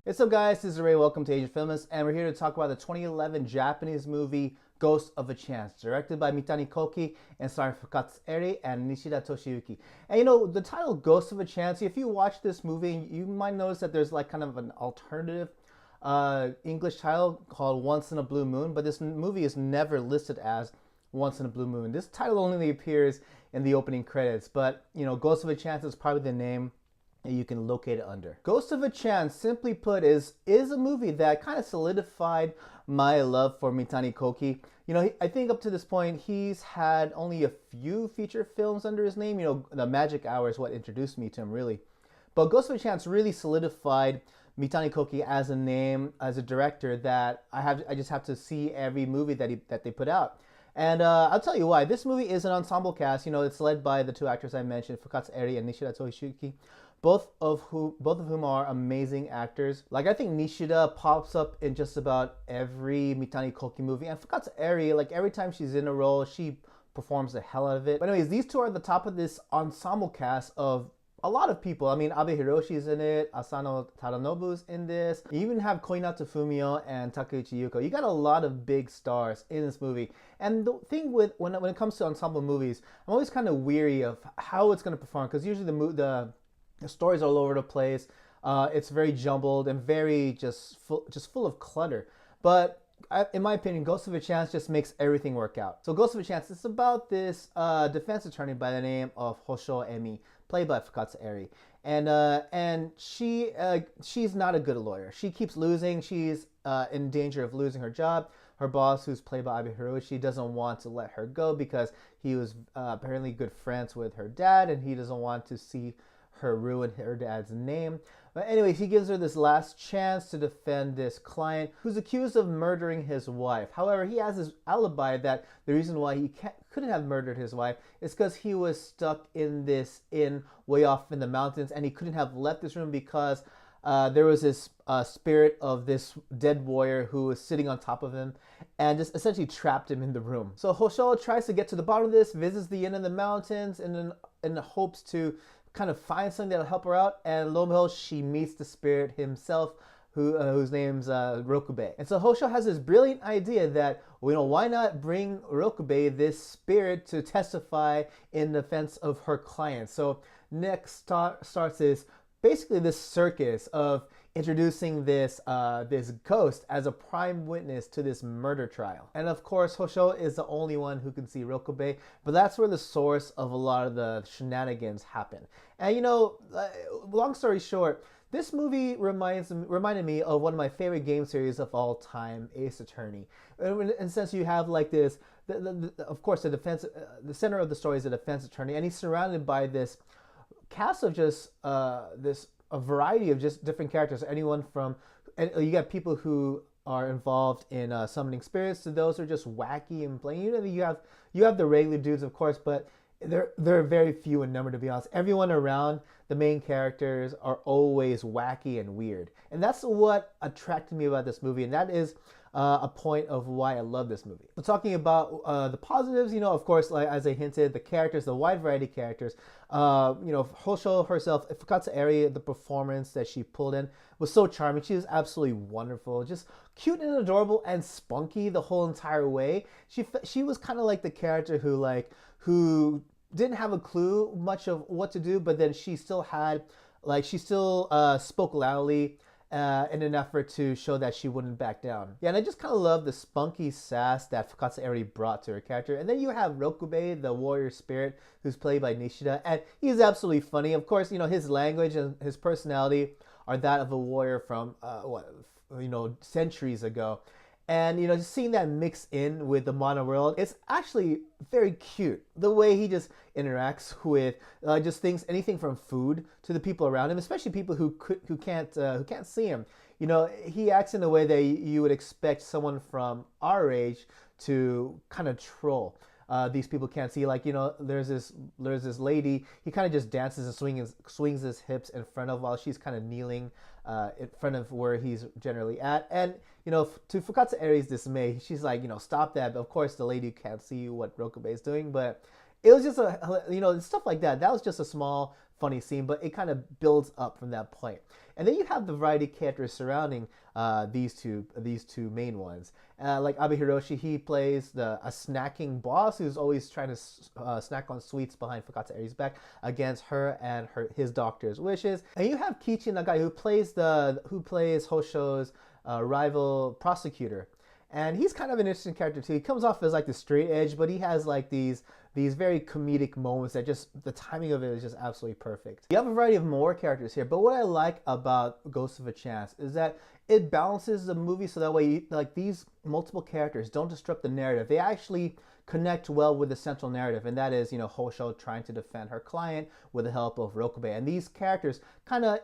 What's up, guys? This is Ray. Welcome to Asian Filmist, and we're here to talk about the 2011 Japanese movie Ghost of a Chance, directed by Mitani Koki and starring Fukatsu and Nishida Toshiyuki. And the title Ghost of a Chance, if you watch this movie, you might notice that there's like kind of an alternative English title called Once in a Blue Moon, but this movie is never listed as Once in a Blue Moon. This title only appears in the opening credits, but Ghost of a Chance is probably the name you can locate it under. Ghost of a Chance, simply put, is a movie that kind of solidified my love for Mitani Koki. I think up to this point, he's had only a few feature films under his name. The Magic Hour is what introduced me to him, really. But Ghost of a Chance really solidified Mitani Koki as a name, as a director that I just have to see every movie that they put out. And I'll tell you why. This movie is an ensemble cast. It's led by the two actors I mentioned, Fukatsu and Nishida Toshiyuki, both of whom are amazing actors. Like, I think Nishida pops up in just about every Mitani Koki movie, and Fukatsu, like, every time she's in a role, she performs the hell out of it. But anyways, these two are at the top of this ensemble cast of a lot of people. I mean, Abe Hiroshi's in it, Asano Tadanobu's in this. You even have Koinato Fumio and Takeuchi Yuko. You got a lot of big stars in this movie. And the thing with when it comes to ensemble movies, I'm always kind of weary of how it's going to perform, because usually the stories are all over the place. It's very jumbled and very just full of clutter. But in my opinion, Ghost of a Chance just makes everything work out. So Ghost of a Chance, it's about this defense attorney by the name of Hosho Emi, played by Fukatsu. And she's not a good lawyer. She keeps losing. She's in danger of losing her job. Her boss, who's played by Abe Hiroshi, doesn't want to let her go because he was apparently good friends with her dad, and he doesn't want to see her ruin her dad's name. But anyways, he gives her this last chance to defend this client who's accused of murdering his wife. However, he has this alibi that the reason why he couldn't have murdered his wife is because he was stuck in this inn way off in the mountains, and he couldn't have left this room because there was this spirit of this dead warrior who was sitting on top of him and just essentially trapped him in the room. So Hosho tries to get to the bottom of this, visits the inn in the mountains in the hopes to kind of find something that'll help her out, and lo and behold, she meets the spirit himself, whose name's Rokubei. And so Hosho has this brilliant idea that, why not bring Rokubei, this spirit, to testify in defense of her client. So next starts basically this circus of introducing this ghost as a prime witness to this murder trial. And of course, Hosho is the only one who can see Rokubei, but that's where the source of a lot of the shenanigans happen. And long story short, this movie reminded me of one of my favorite game series of all time, Ace Attorney. In a sense, you have like this, of course, the center of the story is a defense attorney, and he's surrounded by this cast of just a variety of just different characters. Anyone from, and you got people who are involved in summoning spirits, to those who are just wacky and playing. You have the regular dudes, of course, but they're very few in number, to be honest. Everyone around the main characters are always wacky and weird, and that's what attracted me about this movie, and that is a point of why I love this movie. So talking about the positives, of course, like as I hinted, the characters, the wide variety of characters. Hosho herself, Fukatsu, the performance that she pulled in was so charming. She was absolutely wonderful, just cute and adorable and spunky the whole entire way. She was kind of like the character who didn't have a clue much of what to do, but then she still spoke loudly in an effort to show that she wouldn't back down. Yeah, and I just kind of love the spunky sass that Fukatsu brought to her character. And then you have Rokubei, the warrior spirit, who's played by Nishida, and he's absolutely funny. Of course, his language and his personality are that of a warrior from centuries ago. And just seeing that mix in with the modern world, it's actually very cute. The way he just interacts with just things, anything from food to the people around him, especially people who can't see him. He acts in a way that you would expect someone from our age to kind of troll. These people can't see. Like, there's this lady. He kind of just dances and swings his hips in front of, while she's kind of kneeling in front of where he's generally at. And to Fukatsu's dismay, she's like, stop that. But of course, the lady can't see what Rokubei is doing. But It was just stuff like that. That was just a small funny scene, but it kind of builds up from that point. And then you have the variety of characters surrounding these two main ones. Like Abe Hiroshi, he plays a snacking boss who's always trying to snack on sweets behind Fukatsu Eri's back against her and his doctor's wishes. And you have Kichi Nagai, who plays Hosho's rival prosecutor. And he's kind of an interesting character too. He comes off as like the straight edge, but he has like these very comedic moments that just, the timing of it is just absolutely perfect. You have a variety of more characters here, but what I like about Ghost of a Chance is that it balances the movie so that way like these multiple characters don't disrupt the narrative. They actually connect well with the central narrative, and that is, Hosho trying to defend her client with the help of Rokubei. And these characters kind of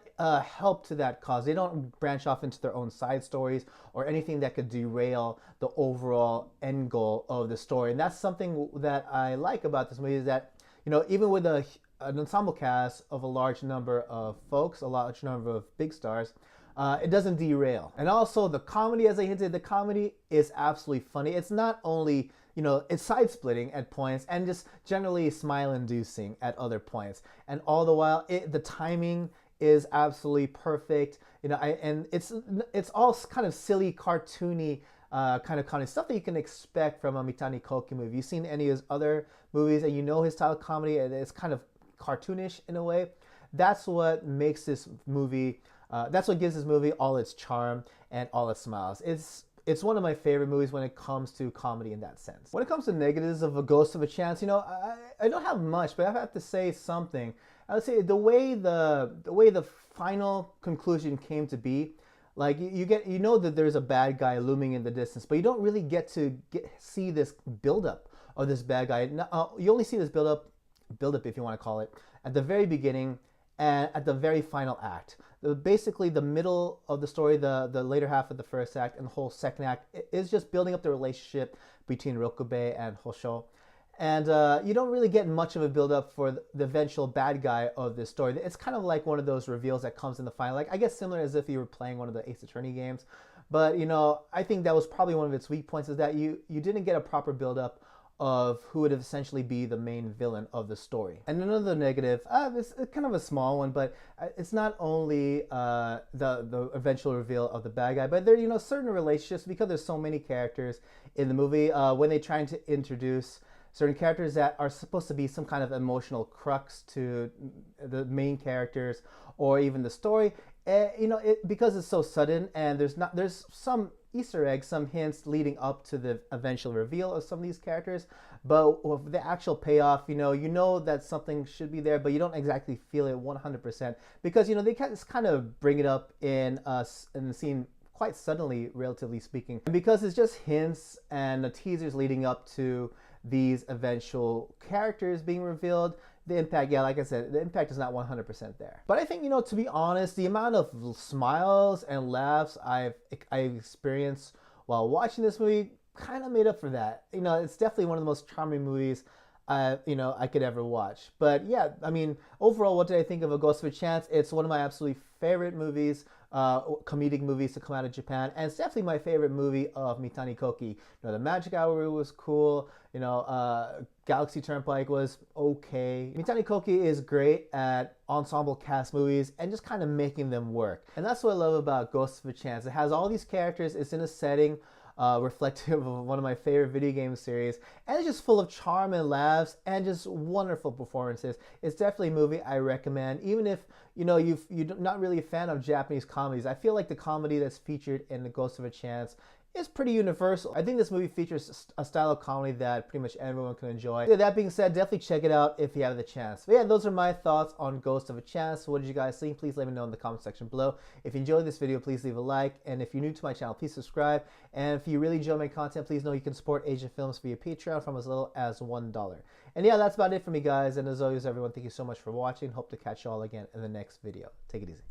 help to that cause. They don't branch off into their own side stories or anything that could derail the overall end goal of the story. And that's something that I like about this movie, is that, even with an ensemble cast of a large number of folks, a large number of big stars, it doesn't derail. And also the comedy, as I hinted, the comedy is absolutely funny. It's not only, it's side-splitting at points and just generally smile-inducing at other points. And all the while, the timing is absolutely perfect. And it's all kind of silly, cartoony kind of comedy stuff that you can expect from a Mitani Koki movie. You've seen any of his other movies and his style of comedy, and it's kind of cartoonish in a way. That's what makes this movie, that's what gives this movie all its charm and all its smiles. It's one of my favorite movies when it comes to comedy in that sense. When it comes to negatives of A Ghost of a Chance, I don't have much, but I have to say something. I would say the way the final conclusion came to be, like you know that there's a bad guy looming in the distance, but you don't really get to see this buildup of this bad guy. You only see this buildup if you want to call it, at the very beginning and at the very final act. Basically, the middle of the story, the later half of the first act and the whole second act is just building up the relationship between Rokubei and Hosho. And you don't really get much of a build-up for the eventual bad guy of this story. It's kind of like one of those reveals that comes in the final. Like, I guess similar as if you were playing one of the Ace Attorney games. But, I think that was probably one of its weak points, is that you didn't get a proper build-up of who would essentially be the main villain of the story. And another negative, it's kind of a small one, but it's not only the eventual reveal of the bad guy, but there are certain relationships, because there's so many characters in the movie, when they're trying to introduce certain characters that are supposed to be some kind of emotional crux to the main characters or even the story, because it's so sudden, and there's some Easter eggs, some hints leading up to the eventual reveal of some of these characters, but with the actual payoff, you know that something should be there, but you don't exactly feel it 100%, because they kind of bring it up in the scene quite suddenly, relatively speaking, and because it's just hints and the teasers leading up to these eventual characters being revealed. The impact, yeah, like I said, the impact is not 100% there. But I think, to be honest, the amount of smiles and laughs I've experienced while watching this movie kind of made up for that. It's definitely one of the most charming movies I could ever watch. But yeah, I mean, overall, what did I think of A Ghost of a Chance? It's one of my absolutely favorite movies, comedic movies to come out of Japan, and it's definitely my favorite movie of Mitani Koki. The Magic Hour was cool. Galaxy Turnpike was okay. Mitani Koki is great at ensemble cast movies and just kind of making them work. And that's what I love about Ghost of a Chance. It has all these characters. It's in a setting reflective of one of my favorite video game series, and it's just full of charm and laughs and just wonderful performances. It's definitely a movie I recommend, even if you're not really a fan of Japanese comedies. I feel like the comedy that's featured in The Ghost of a Chance is pretty universal. I think this movie features a style of comedy that pretty much everyone can enjoy. Yeah, that being said, definitely check it out if you have the chance. But yeah, those are my thoughts on Ghost of a Chance. What did you guys think? Please let me know in the comment section below. If you enjoyed this video, please leave a like. And if you're new to my channel, please subscribe. And if you really enjoy my content, please know you can support Asian Films via Patreon from as little as $1. And yeah, that's about it for me, guys. And as always, everyone, thank you so much for watching. Hope to catch you all again in the next video. Take it easy.